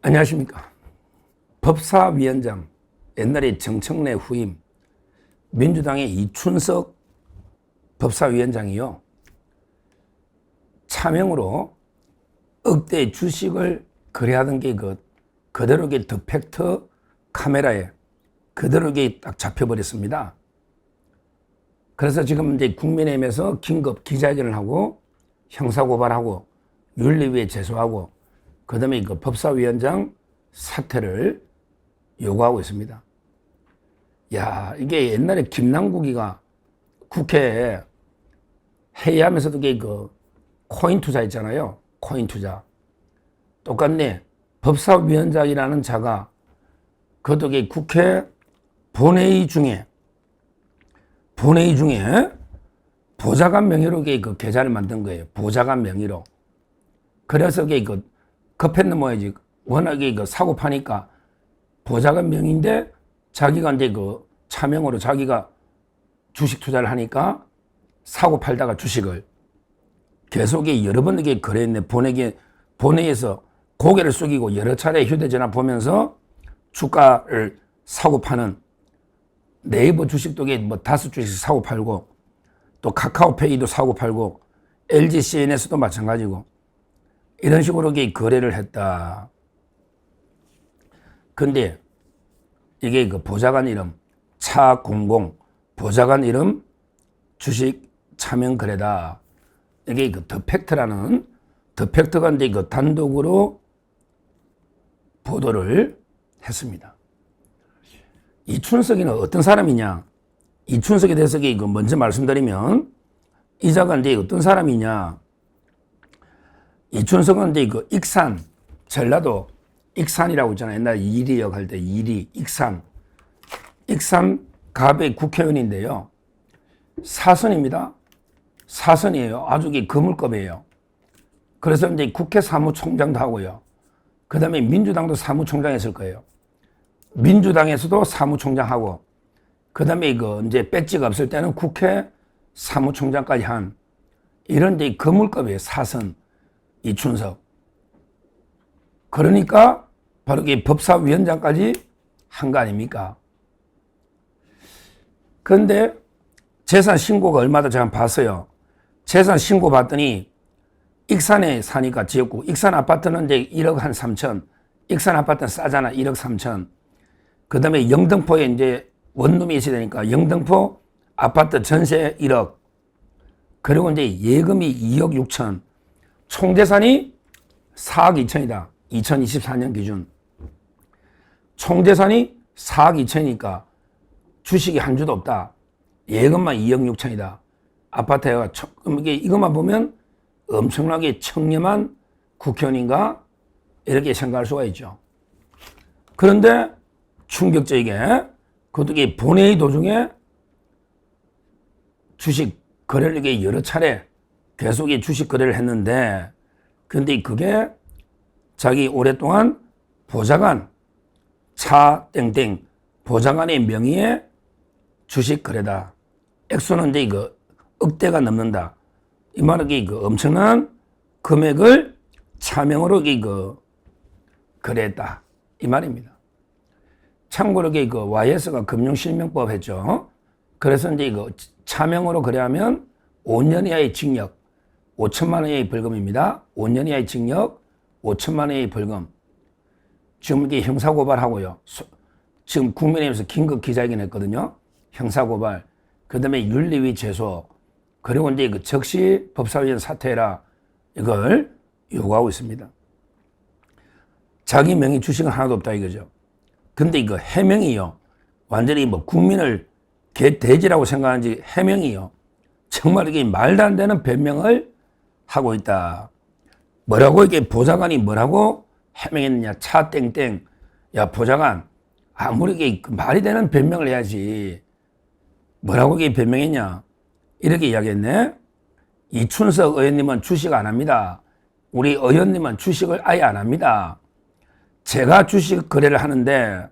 안녕하십니까. 법사위원장, 옛날에 정청래 후임, 민주당의 이춘석 법사위원장이요, 차명으로 억대 주식을 거래하던 게 그대로 더 팩트 카메라에 그대로 딱 잡혀버렸습니다. 그래서 지금 이제 국민의힘에서 긴급 기자회견을 하고 형사고발하고 윤리위에 제소하고 그 다음에 법사위원장 사퇴를 요구하고 있습니다. 야, 이게 옛날에 김남국이가 국회에 회의하면서도 코인 투자 있잖아요. 코인 투자. 똑같네. 법사위원장이라는 자가 그것도 국회 본회의 중에 보좌관 명의로 계좌를 만든 거예요. 보좌관 명의로. 그래서 급했는 뭐야지. 워낙에 사고 파니까 보좌관 명의인데 자기가 이제 차명으로 자기가 주식 투자를 하니까 사고 팔다가 주식을 계속 여러 번 거래했네. 본회의에서 고개를 숙이고 여러 차례 휴대전화 보면서 주가를 사고 파는 네이버 주식도 5주씩 사고 팔고 또 카카오페이도 사고 팔고 LG CNS도 마찬가지고 이런 식으로 거래를 했다. 근데 이게 보좌관 이름 차공공 보좌관 이름 주식 차명 거래다. 이게 더팩트라는 더팩트가 이제 단독으로 보도를 했습니다. 이춘석이는 어떤 사람이냐? 이춘석에 대해서 먼저 말씀드리면 이 자가 이제 어떤 사람이냐? 이춘석은 이제 익산 전라도 익산이라고 있잖아요. 옛날 이리역 할 때 이리 익산 갑의 국회의원인데요. 사선입니다. 사선이에요. 아주 거물급이에요. 그래서 이제 국회 사무총장도 하고요. 그 다음에 민주당도 사무총장 했을 거예요. 민주당에서도 사무총장하고, 그 다음에 이제 배지가 없을 때는 국회 사무총장까지 한 이런 이제 거물급이에요. 사선 이춘석. 그러니까 바로 법사위원장까지 한 거 아닙니까? 그런데 재산 신고가 얼마다 제가 봤어요. 재산 신고 봤더니 익산에 사니까 지었고, 익산 아파트는 이제 1억 한 3천, 익산 아파트는 싸잖아. 1억 3천. 그 다음에 영등포에 이제 원룸이 있어야 되니까 영등포 아파트 전세 1억. 그리고 이제 예금이 2억 6천. 총 재산이 4억 2천이다. 2024년 기준. 총 재산이 4억 2천이니까 주식이 한 주도 없다. 예금만 2억 6천이다. 아파트가 이것만 보면 엄청나게 청렴한 국회의원인가 이렇게 생각할 수가 있죠. 그런데 충격적이게 그것도 본회의 도중에 주식 거래를 여러 차례 계속 주식 거래를 했는데, 근데 그게 자기 오랫동안 보좌관 차 땡땡 보좌관의 명의의 주식 거래다. 액수는 이제 억대가 넘는다. 이 말은 엄청난 금액을 차명으로 거래했다. 이 말입니다. 참고로 YS가 금융실명법 했죠. 그래서 이제 차명으로 거래하면 5년 이하의 징역, 5천만 원 이하의 벌금입니다. 5년 이하의 징역, 5천만 원 이하의 벌금. 지금 형사고발하고요. 지금 국민의힘에서 긴급 기자회견 했거든요. 형사고발. 그 다음에 윤리위 제소. 그리고 이제 적시 법사위원 사퇴해라. 이걸 요구하고 있습니다. 자기 명의 주식은 하나도 없다 이거죠. 근데 해명이요. 완전히 국민을 개돼지라고 생각하는지 해명이요. 정말 이게 말도 안 되는 변명을 하고 있다. 뭐라고 보좌관이 뭐라고 해명했느냐. 차 땡땡. 야, 보좌관. 아무리 이게 말이 되는 변명을 해야지. 뭐라고 변명했냐. 이렇게 이야기했네. 이춘석 의원님은 주식 안 합니다. 우리 의원님은 주식을 아예 안 합니다. 제가 주식 거래를 하는데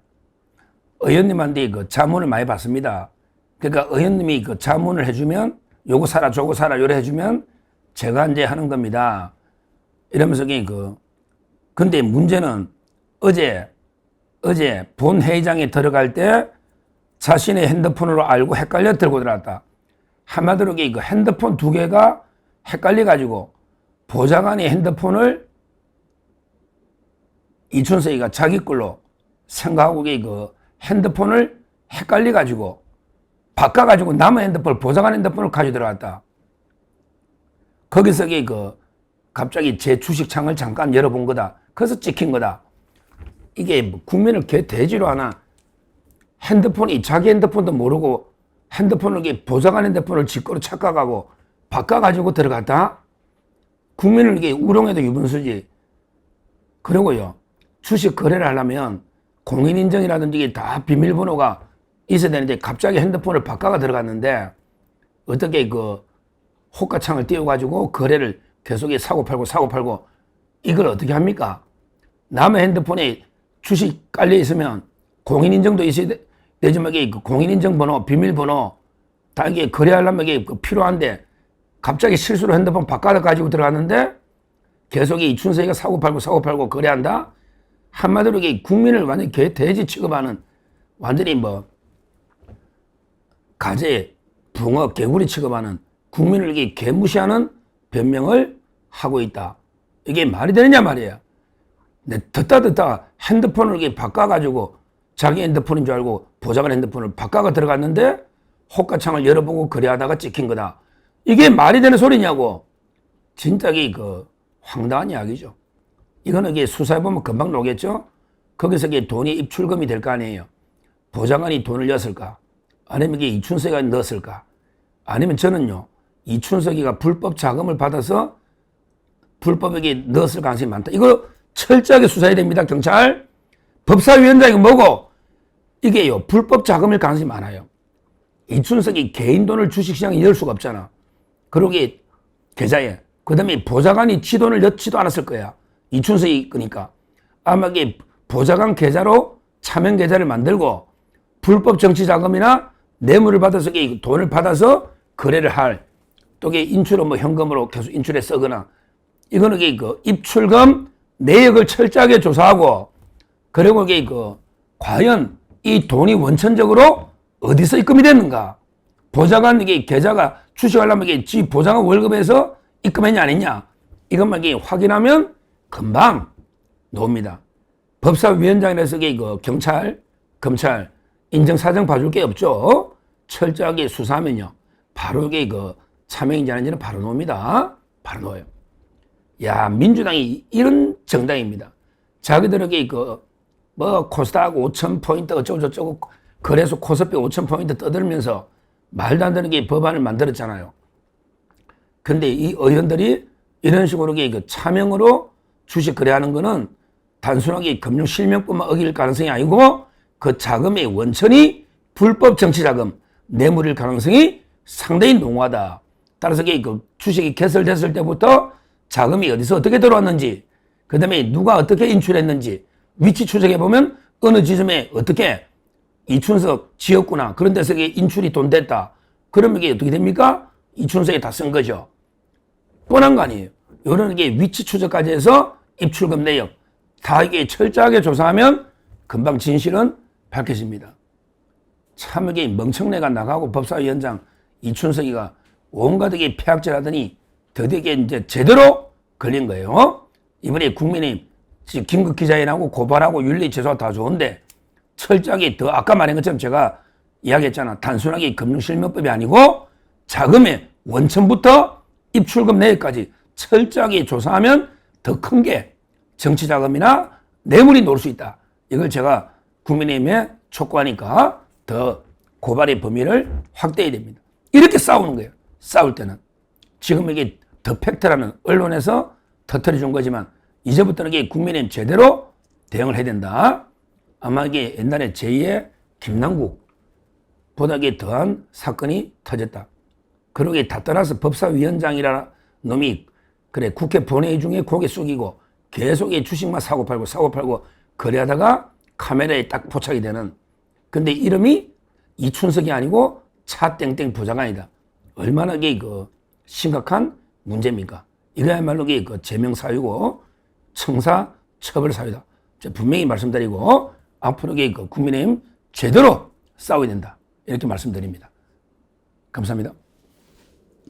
의원님한테 자문을 많이 받습니다. 그러니까 의원님이 자문을 해주면 요거 사라 저거 사라 요래 해주면 제가 이제 하는 겁니다. 이러면서 근데 문제는 어제 본 회의장에 들어갈 때 자신의 핸드폰으로 알고 헷갈려 들고 들어왔다. 한마디로 이거 핸드폰 두 개가 헷갈려가지고 보좌관이 핸드폰을 이춘석이가 자기 걸로 생각하고 그 핸드폰을 헷갈려가지고 바꿔가지고 남의 핸드폰을 보좌관 핸드폰을 가지고 들어왔다. 거기서 그 갑자기 제 주식창을 잠깐 열어본 거다. 그래서 찍힌 거다. 이게 국민을 개 돼지로 하나 핸드폰이 자기 핸드폰도 모르고 핸드폰을 보좌관 핸드폰을 지 거로 착각하고 바꿔가지고 들어갔다. 국민을 이게 우롱해도 유분수지. 그리고요 주식 거래를 하려면 공인인증이라든지 이게 다 비밀번호가 있어야 되는데 갑자기 핸드폰을 바꿔가 들어갔는데 어떻게 그 호가창을 띄워가지고 거래를 계속 사고 팔고 이걸 어떻게 합니까? 남의 핸드폰에 주식 깔려 있으면 공인인증도 있어야 되지만 이게 공인인증 번호, 비밀번호 다 이게 거래하려면 이게 필요한데 갑자기 실수로 핸드폰 바꿔 가지고 들어갔는데 계속 이춘석이가 사고 팔고 거래한다? 한마디로 이게 국민을 완전히 개 돼지 취급하는 완전히 뭐 가재, 붕어, 개구리 취급하는 국민을 이게 개무시하는 변명을 하고 있다. 이게 말이 되느냐 말이에요. 듣다 핸드폰을 이렇게 바꿔가지고 자기 핸드폰인 줄 알고 보좌관 핸드폰을 바꿔가 들어갔는데 호가창을 열어보고 거래하다가 찍힌 거다. 이게 말이 되는 소리냐고. 진짜 그 황당한 이야기죠. 이거는 이게 수사해보면 금방 나오겠죠? 거기서 이게 돈이 입출금이 될 거 아니에요. 보좌관이 돈을 였을까? 아니면 이게 이춘석이가 넣었을까? 아니면 저는요, 이춘석이가 불법 자금을 받아서 불법에게 넣었을 가능성이 많다. 이거 철저하게 수사해야 됩니다, 경찰. 법사위원장이 뭐고? 이게요, 불법 자금일 가능성이 많아요. 이춘석이 개인 돈을 주식시장에 넣을 수가 없잖아. 그러기 계좌에. 그 다음에 보좌관이 지 돈을 넣지도 않았을 거야. 이춘석이 거니까. 아마 이게 보좌관 계좌로 차명 계좌를 만들고 불법 정치 자금이나 뇌물을 받아서 돈을 받아서 거래를 할 또 인출을 뭐 현금으로 계속 인출해 쓰거나 이거는 그 입출금 내역을 철저하게 조사하고 그리고 과연 이 돈이 원천적으로 어디서 입금이 됐는가? 보좌관 계좌가 주식하려면 지 보좌관 월급에서 입금했냐 안 했냐? 이것만 확인하면 금방 나옵니다. 법사위원장이라서 경찰, 검찰 인정사정 봐줄 게 없죠. 철저하게 수사하면요. 바로 차명인지 아닌지는 바로 나옵니다. 바로 나와요. 야, 민주당이 이런 정당입니다. 자기들에게 코스닥 5,000포인트 어쩌고저쩌고 그래서 코스피 5,000포인트 떠들면서 말도 안 되는 법안을 만들었잖아요. 근데 이 의원들이 이런 식으로 차명으로 주식 거래하는 거는 단순하게 금융실명법만 어길 가능성이 아니고 그 자금의 원천이 불법 정치자금, 뇌물일 가능성이 상당히 농후하다. 따라서 주식이 개설됐을 때부터 자금이 어디서 어떻게 들어왔는지, 그 다음에 누가 어떻게 인출했는지, 위치 추적해보면 어느 지점에 어떻게 이춘석 지었구나. 그런 데서 인출이 돈 됐다. 그러면 이게 어떻게 됩니까? 이춘석이 다 쓴 거죠. 뻔한 거 아니에요. 이런 위치 추적까지 해서 입출금 내역 다 철저하게 조사하면 금방 진실은 밝혀집니다. 참 멍청내가 나가고 법사위원장 이춘석이가 온갖 폐악질 드디어 이제 제대로 걸린 거예요. 이번에 국민의힘 김국 기자인하고 고발하고 윤리 제소가 다 좋은데 철저하게 더 아까 말한 것처럼 제가 이야기했잖아. 단순하게 금융실명법이 아니고 자금의 원천부터 입출금 내역까지 철저하게 조사하면 더 큰 게 정치자금이나 뇌물이 나올 수 있다. 이걸 제가 국민의힘에 촉구하니까 더 고발의 범위를 확대해야 됩니다. 이렇게 싸우는 거예요. 싸울 때는. 지금 더 팩트라는 언론에서 터뜨려 준 거지만 이제부터는 국민의힘 제대로 대응을 해야 된다. 아마 옛날에 제2의 김남국보다 더한 사건이 터졌다. 그러게 다 떠나서 법사위원장이라는 놈이 그래 국회 본회의 중에 고개 숙이고 계속 주식만 사고 팔고 거래하다가 카메라에 딱 포착이 되는. 근데 이름이 이춘석이 아니고 차땡땡 부장관이다. 얼마나 심각한 문제입니까? 이거야말로 제명사유고 청사 처벌사유다. 분명히 말씀드리고 앞으로 국민의힘 제대로 싸워야 된다. 이렇게 말씀드립니다. 감사합니다.